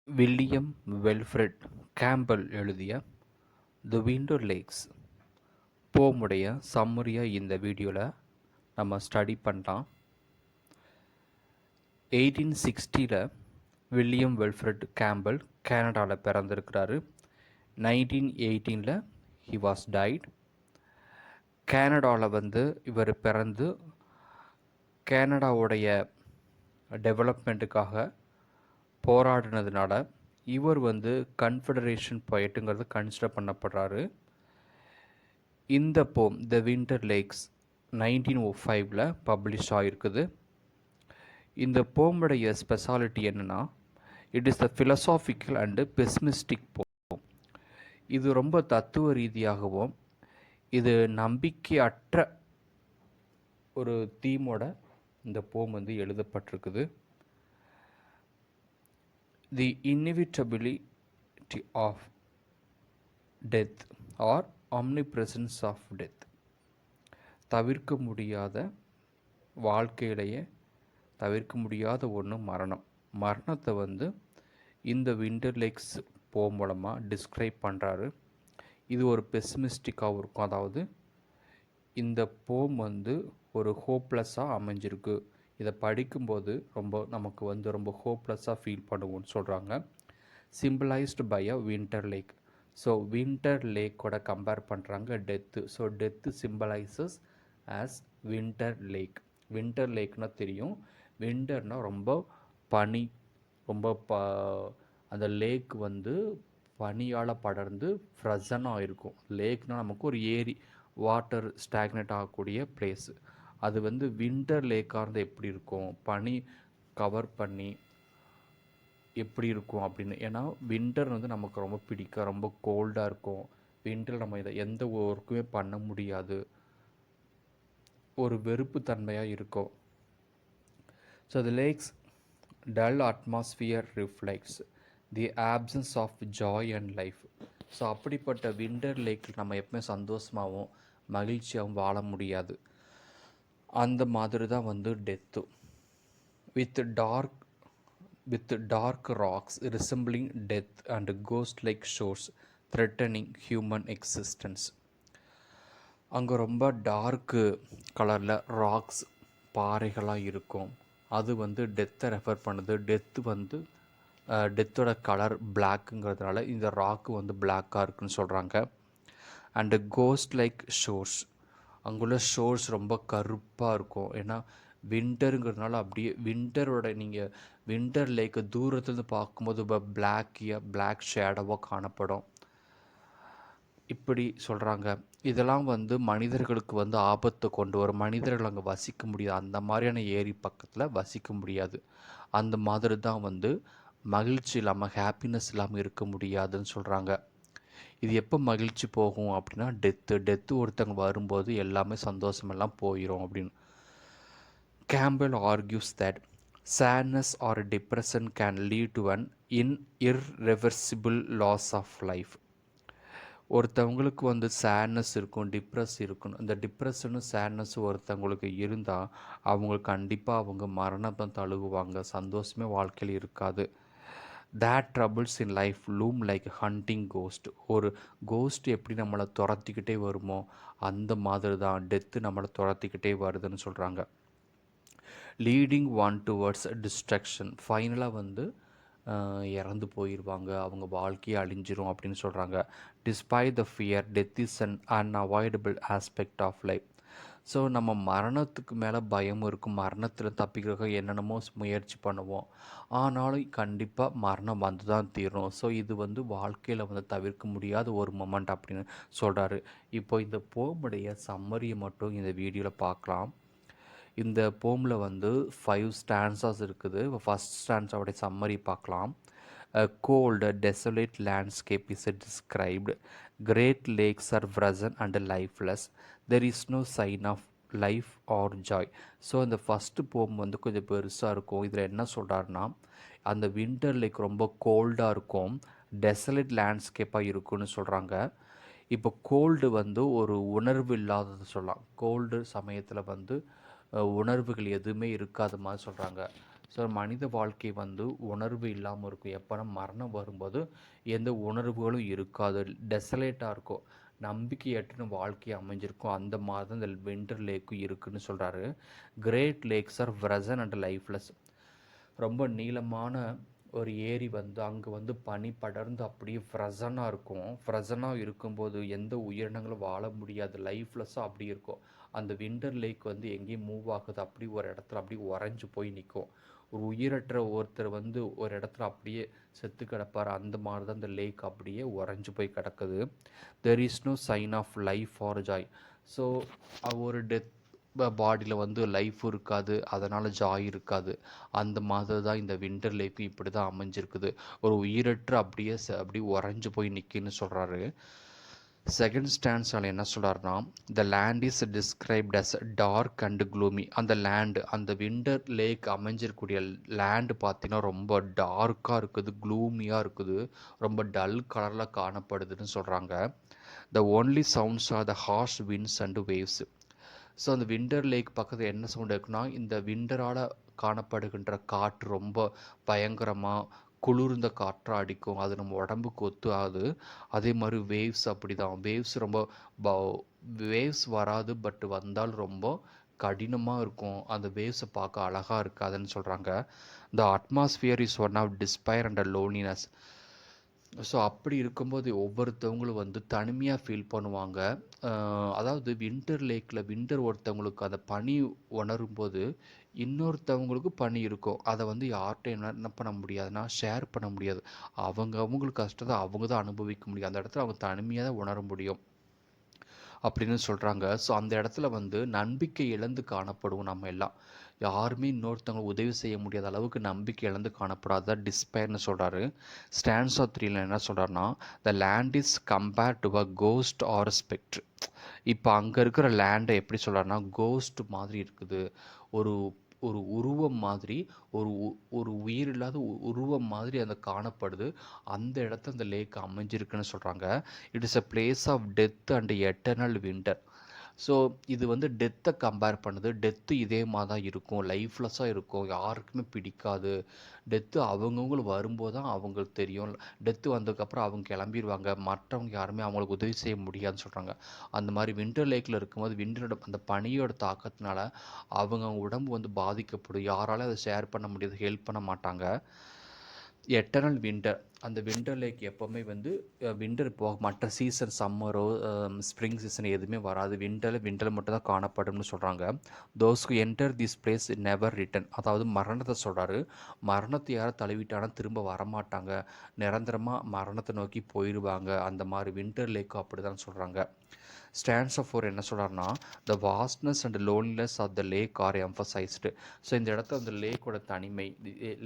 William Wilfred Campbell எழுதிய தி winter lakhs போமுடைய சம்மரியாக இந்த வீடியோவில் நம்ம ஸ்டடி பண்ணலாம். 1860 வில்லியம் வெல்ஃப்ரெட் கேம்பல் கனடாவில் பிறந்திருக்கிறாரு. 1918 ஹி வாஸ் டைட். கனடாவில் இவர் பிறந்து கனடாவுடைய டெவலப்மெண்ட்டுக்காக போராடினதுனால இவர் கன்ஃபெடரேஷன் போயிட்டுங்கிறது கன்சிடர் பண்ணப்படுறாரு. இந்த போம் த விண்டர் லேக்ஸ் 1905 பப்ளிஷ் ஆகிருக்குது. இந்த போமுடைய ஸ்பெஷாலிட்டி என்னென்னா, it is the philosophical and பெசிமிஸ்டிக் போம். இது ரொம்ப தத்துவ ரீதியாகவும் இது நம்பிக்கையற்ற ஒரு தீமோட இந்த போம் எழுதப்பட்டிருக்குது. The inevitability of death or omnipresence of death. தவிர்க்க முடியாத வாழ்க்கையிலேயே தவிர்க்க முடியாத ஒன்று மரணம். மரணத்தை இந்த விண்டர் லேக்ஸ் போம் மூலமாக டிஸ்கிரைப் பண்ணுறாரு. இது ஒரு பெசிமிஸ்டிக்காகவும் இருக்கும். அதாவது இந்த போம் ஒரு ஹோப்லெஸ்ஸாக அமைஞ்சிருக்கு. இதை படிக்கும்போது நமக்கு ரொம்ப ஹோப்லெஸ்ஸாக ஃபீல் பண்ணுவோம்னு சொல்கிறாங்க. Symbolised by a winter lake. So winter லேக்கோட கம்பேர் பண்ணுறாங்க death. So death symbolises as winter lake. Winter லேக்னால் தெரியும், வின்டர்னால் ரொம்ப பனி, ரொம்ப அந்த லேக் பனியால் படர்ந்து ஃப்ரஸனாக இருக்கும். லேக்னால் நமக்கு ஒரு ஏரி, வாட்டர் ஸ்டாக்னேட் ஆகக்கூடிய பிளேஸு. அது வின்டர் லேக்காக இருந்தால் எப்படி இருக்கும், பனி கவர் பண்ணி எப்படி இருக்கும் அப்படின்னு. ஏன்னா வின்டர் நமக்கு ரொம்ப பிடிக்கும், ரொம்ப கோல்டாக இருக்கும். வின்டர் நம்ம இதை எந்த ஒர்க்குமே பண்ண முடியாது, ஒரு வெறுப்பு தன்மையாக இருக்கும். So the lake's dull atmosphere reflects the absence of joy and life. So அப்படிப்பட்ட வின்டர் லேக்கில் நம்ம எப்பவுமே சந்தோஷமாகவும் மகிழ்ச்சியாகவும் வாழ முடியாது. அந்த மாதிரி தான் death. With dark rocks resembling death and ghost like shores threatening human existence. அங்கே ரொம்ப டார்க்கு கலரில் ராக்ஸ், பாறைகளாக இருக்கும். அது டெத்தை ரெஃபர் பண்ணுது. டெத்து டெத்தோட கலர் பிளாக்குங்கிறதுனால இந்த ராக்கு பிளாக்காக இருக்குன்னு சொல்கிறாங்க. அண்டு கோஸ்ட் லைக் ஷோர்ஸ், அங்குள்ள ஷோர்ஸ் ரொம்ப கருப்பாக இருக்கும். ஏன்னா வின்டருங்கிறதுனால அப்படியே வின்டரோட நீங்கள் வின்டர் லேக்கு தூரத்துலேருந்து பார்க்கும்போது பிளாக் ஷேடோவாக காணப்படும். இப்படி சொல்கிறாங்க. இதெல்லாம் மனிதர்களுக்கு ஆபத்தை கொண்டு வரும். மனிதர்கள் அங்கே வசிக்க முடியாது, அந்த மாதிரியான ஏரி பக்கத்தில் வசிக்க முடியாது. அந்த மாதிரி தான் மகிழ்ச்சி இல்லாமல், ஹாப்பினஸ் இல்லாமல் இருக்க முடியாதுன்னு சொல்கிறாங்க. இது எப்போ மகிழ்ச்சி போகும் அப்படின்னா டெத்து ஒருத்தவங்க வரும்போது எல்லாமே சந்தோஷமெல்லாம் போயிடும் அப்படின்னு. Campbell argues that sadness or depression can lead to an irreversible loss of life. ஒருத்தவங்களுக்கு சேட்னஸ் இருக்கும், டிப்ரெஸ் இருக்கணும். இந்த டிப்ரெஷனும் சேட்னஸும் ஒருத்தவங்களுக்கு இருந்தால் அவங்களுக்கு கண்டிப்பாக அவங்க மரணத்தை தழுவுவாங்க. சந்தோஷமே வாழ்க்கையில் இருக்காது. That troubles in life loom like haunting ghost. ஒரு கோஸ்ட் எப்படி நம்மளை துரத்திக்கிட்டே வருமோ அந்த மாதிரி தான் டெத்து நம்மளை துரத்திக்கிட்டே வருதுன்னு சொல்கிறாங்க. Leading one towards destruction. ஃபைனலாக இறந்து போயிடுவாங்க, அவங்க வாழ்க்கையே அழிஞ்சிரும் அப்படின்னு சொல்கிறாங்க. Despite the fear death is an unavoidable aspect of life. So நம்ம மரணத்துக்கு மேலே பயம் இருக்கும். மரணத்தில் தப்பிக்கிறதுக்கு என்னென்னமோ முயற்சி பண்ணுவோம், ஆனாலும் கண்டிப்பாக மரணம் வந்து தான் தீரும். ஸோ இது வாழ்க்கையில் தவிர்க்க முடியாத ஒரு மொமெண்ட் அப்படின்னு சொல்கிறாரு. இப்போ இந்த போமுடைய சம்மரியை மட்டும் இந்த வீடியோவில் பார்க்கலாம். இந்த போமில் 5 ஸ்டான்ஸாஸ் இருக்குது. இப்போ ஃபஸ்ட் ஸ்டான்ஸாவுடைய சம்மரி பார்க்கலாம். A cold, desolate landscape is described. Great lakes are frozen and lifeless. There is no sign of life or joy. So இந்த ஃபஸ்ட்டு போம் கொஞ்சம் பெருசாக இருக்கும். இதில் என்ன சொல்கிறாருன்னா, அந்த வின்டர் லேக் ரொம்ப கோல்டாக இருக்கும், டெசலேட் லேண்ட்ஸ்கேப்பாக இருக்குன்னு சொல்கிறாங்க. இப்போ கோல்டு ஒரு உணர்வு இல்லாதது சொல்லலாம். கோல்டு சமயத்தில் உணர்வுகள் எதுவுமே இருக்காத மாதிரி சொல்கிறாங்க. ஸோ மனித வாழ்க்கை வந்து உணர்வு இல்லாமல் இருக்கும். எப்போனா மரணம் வரும்போது எந்த உணர்வுகளும் இருக்காது, டெசலேட்டாக இருக்கும், நம்பிக்கையற்ற வாழ்க்கை அமைஞ்சிருக்கும். அந்த மாதிரி தான் இந்த விண்டர் லேக்கும் இருக்குன்னு சொல்கிறாரு. Great lakes are frozen and lifeless. ரொம்ப நீளமான ஒரு ஏரி வந்து அங்கே வந்து பனி படர்ந்து அப்படியே ஃப்ரசனாக இருக்கும். ஃப்ரசனாக இருக்கும்போது எந்த உயிரினங்களும் வாழ முடியாது, லைஃப்லெஸ்ஸாக அப்படி இருக்கும். அந்த விண்டர் லேக் வந்து எங்கேயும் மூவ் ஆகுது, அப்படி ஒரு இடத்துல அப்படியே உறைஞ்சு போய் நிற்கும். ஒரு உயிரற்ற ஒருத்தர் வந்து ஒரு இடத்துல அப்படியே செத்து கிடப்பார். அந்த மாதிரி தான் இந்த லேக் அப்படியே உறைஞ்சு போய் கிடக்குது. There is no sign of life or joy. So ஒரு டெத் பாடியில் வந்து லைஃப்பும் இருக்காது, அதனால் ஜாய் இருக்காது. அந்த மாதிரி தான் இந்த விண்டர் லேக்கும் இப்படி தான் அமைஞ்சிருக்குது. ஒரு உயிரற்று அப்படியே உறைஞ்சு போய் நிற்கின்னு சொல்கிறாரு. செகண்ட் ஸ்டான்ஸால் என்ன சொல்கிறாருன்னா, the land is described as dark and gloomy. அந்த லேண்டு, அந்த விண்டர் லேக் அமைஞ்சிருக்கக்கூடிய லேண்டு பார்த்தீங்கன்னா ரொம்ப டார்க்காக இருக்குது, க்ளூமியாக இருக்குது, ரொம்ப டல் கலரில் காணப்படுதுன்னு சொல்கிறாங்க. The only sounds R the harsh winds and waves. So அந்த விண்டர் லேக் பக்கத்தில் என்ன சவுண்ட் இருக்குன்னா, இந்த விண்டரால் காணப்படுகின்ற காற்று ரொம்ப பயங்கரமாக குளிர்ந்த காற்றாக அடிக்கும், அது நம்ம உடம்புக்கு ஒத்து ஆகுது. அதே மாதிரி வேவ்ஸ் அப்படி தான், வேவ்ஸ் ரொம்ப வேவ்ஸ் வராது, பட் வந்தால் ரொம்ப கடினமாக இருக்கும். அந்த வேவ்ஸை பார்க்க அழகாக இருக்காதுன்னு சொல்கிறாங்க. The atmosphere is one of despair and loneliness. So அப்படி இருக்கும்போது ஒவ்வொருத்தவங்களும் வந்து தனிமையாக ஃபீல் பண்ணுவாங்க. அதாவது விண்டர் லேக்கில் விண்டர் ஒருத்தவங்களுக்கு அந்த பனி உணரும்போது இன்னொருத்தவங்களுக்கு பனி இருக்கும். அதை வந்து யார்கிட்ட என்ன பண்ண முடியாதுன்னா ஷேர் பண்ண முடியாது. அவங்களுக்கு கஷ்டத்தை அவங்க தான் அனுபவிக்க முடியும். அந்த இடத்துல அவங்க தனிமையாக தான் உணர முடியும் அப்படின்னு சொல்கிறாங்க. ஸோ அந்த இடத்துல வந்து நம்பிக்கை இழந்து காணப்படுவோம் நம்ம எல்லாம். யாருமே இன்னொருத்தவங்க உதவி செய்ய முடியாத அளவுக்கு நம்பிக்கை இழந்து காணப்படாத டிஸ்பயர்னு சொல்கிறாரு. ஸ்டான்ஸ் ஆஃப் 3ல என்ன சொல்கிறாருன்னா, the land is compared to a ghost or spectre. இப்போ அங்கே இருக்கிற லேண்டை எப்படி சொல்கிறாருன்னா, கோஸ்ட் மாதிரி இருக்குது, ஒரு ஒரு உருவம் மாதிரி, ஒரு ஒரு உயிர் இல்லாத உருவம் மாதிரி அந்த காணப்படுது. அந்த இடத்துல அந்த லேக் அமைஞ்சிருக்குன்னு சொல்கிறாங்க. It is a place of death and eternal winter. So இது வந்து டெத்தை கம்பேர் பண்ணுது. டெத்து இதே மாதிரி தான் இருக்கும், லைஃப்லெஸ்ஸாக இருக்கும், யாருக்குமே பிடிக்காது. டெத்து அவங்கவுங்களுக்கு வரும்போது தான் அவங்களுக்கு தெரியும். டெத்து வந்ததுக்கப்புறம் அவங்க கிளம்பிடுவாங்க, மற்றவங்க யாருமே அவங்களுக்கு உதவி செய்ய முடியாதுன்னு சொல்கிறாங்க. அந்த மாதிரி விண்டர் லேக்கில் இருக்கும்போது விண்டரோட அந்த பனியோட தாக்கத்தினால அவங்க உடம்பு வந்து பாதிக்கப்படும். யாராலும் அதை ஷேர் பண்ண முடியாது, ஹெல்ப் பண்ண மாட்டாங்க. எட்டர்னல் விண்டர், அந்த விண்டர் லேக் எப்போவுமே வந்து விண்டர் போக மற்ற சீசன் சம்மரோ ஸ்ப்ரிங் சீசன் எதுவுமே வராது. விண்டரில் மட்டும் தான் காணப்படும்னு சொல்கிறாங்க. Those who enter this place never return. அதாவது மரணத்தை சொல்கிறாரு. மரணத்தை யாரும் தழுவிட்டானா திரும்ப வரமாட்டாங்க, நிரந்தரமாக மரணத்தை நோக்கி போயிடுவாங்க. அந்த மாதிரி விண்டர் லேக்கும் அப்படி தான் சொல்கிறாங்க. ஸ்டான்ஸ் ஆஃப் 4 என்ன சொல்கிறாருன்னா, the vastness and loneliness of the lake are emphasised. So இந்த இடத்துல அந்த லேக்கோட தனிமை,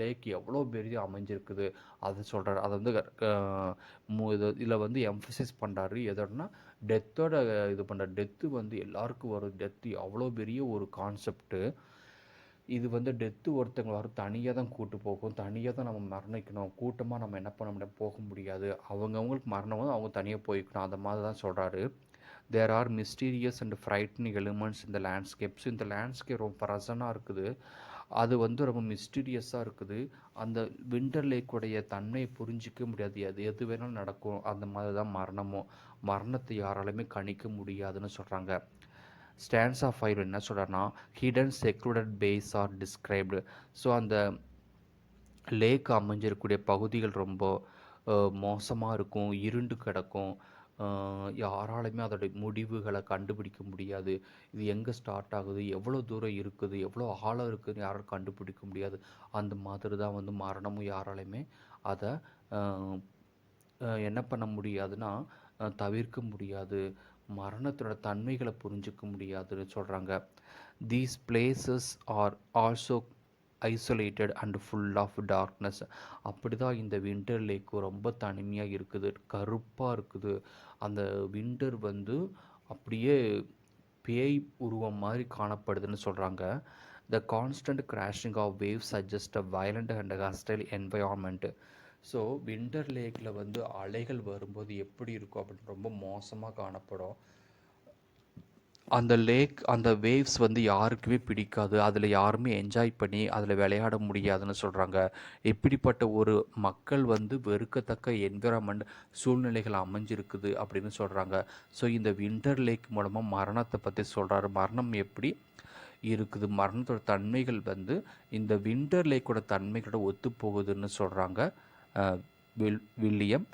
லேக் எவ்வளோ பெரிய அமைஞ்சிருக்குது அது சொல்கிறாரு. அதை வந்து இதில் வந்து எம்ஃபசைஸ் பண்ணுறாரு. எதோடனா டெத்தோட இது பண்ணுறாரு. டெத்து வந்து எல்லாருக்கும் வரும், டெத்து அவ்வளோ பெரிய ஒரு கான்செப்ட்டு. இது வந்து டெத்து ஒருத்தவங்க வரும் தனியாக தான் கூட்டு போகும், தனியாக தான் நம்ம மரணிக்கணும், கூட்டமாக நம்ம என்ன பண்ண முடியாது, போக முடியாது. அவங்கவுங்களுக்கு மரணம் வந்து அவங்க தனியாக போய்க்கணும், அந்த மாதிரி தான் சொல்கிறாரு. There are mysterious and frightening elements இந்த லேண்ட்ஸ்கேப்ஸ். இந்த லேண்ட்ஸ்கேப் ரொம்ப ப்ரசனாக இருக்குது, அது வந்து ரொம்ப மிஸ்டீரியஸாக இருக்குது. அந்த விண்டர் லேக்குடைய தன்மையை புரிஞ்சிக்க முடியாது, எது வேணாலும் நடக்கும். அந்த மாதிரி தான் மரணமும், மரணத்தை யாராலுமே கணிக்க முடியாதுன்னு சொல்கிறாங்க. ஸ்டான்ஸ் ஆஃப் 5 என்ன சொல்கிறாருன்னா, hidden secluded bays are described. So அந்த லேக் அமைஞ்சிருக்கக்கூடிய பகுதிகள் ரொம்ப மோசமாக இருக்கும், இருண்டு கிடக்கும், யாராலுமே அதோடைய முடிவுகளை கண்டுபிடிக்க முடியாது. இது எங்கே ஸ்டார்ட் ஆகுது, எவ்வளோ தூரம் இருக்குது, எவ்வளோ ஆழம் இருக்குதுன்னு யாரும் கண்டுபிடிக்க முடியாது. அந்த மாதிரி தான் வந்து மரணமும் யாராலையுமே அதை என்ன பண்ண முடியாதுன்னா தவிர்க்க முடியாது, மரணத்தோட தன்மைகளை புரிஞ்சிக்க முடியாதுன்னு சொல்கிறாங்க. These places are also isolated and full of darkness. அப்படி தான் இந்த விண்டர் லேக் ரொம்ப தனிமையாக இருக்குது, கருப்பாக இருக்குது. அந்த விண்டர் வந்து அப்படியே பேய் உருவம் மாதிரி காணப்படுதுன்னு சொல்கிறாங்க. The constant crashing of waves suggest a violent and hostile environment. So winter லேக்கில் வந்து அலைகள் வரும்போது எப்படி இருக்கும் அப்படின்னு ரொம்ப மோசமாக காணப்படும். அந்த லேக் அந்த வேவ்ஸ் வந்து யாருக்குமே பிடிக்காது. அதில் யாருமே என்ஜாய் பண்ணி அதில் விளையாட முடியாதுன்னு சொல்கிறாங்க. இப்படிப்பட்ட ஒரு மக்கள் வந்து வெறுக்கத்தக்க என்விரான்மெண்ட் சூழ்நிலைகள் அமைஞ்சிருக்குது அப்படின்னு சொல்கிறாங்க. ஸோ இந்த வின்டர் லேக் மூலமாக மரணத்தை பற்றி சொல்கிறாரு. மரணம் எப்படி இருக்குது, மரணத்தோட தன்மைகள் வந்து இந்த வின்டர் லேக்கோட தன்மைகளோட ஒத்து போகுதுன்னு சொல்கிறாங்க. William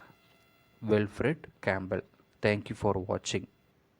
Wilfred Campbell. Thank you for வாட்சிங்.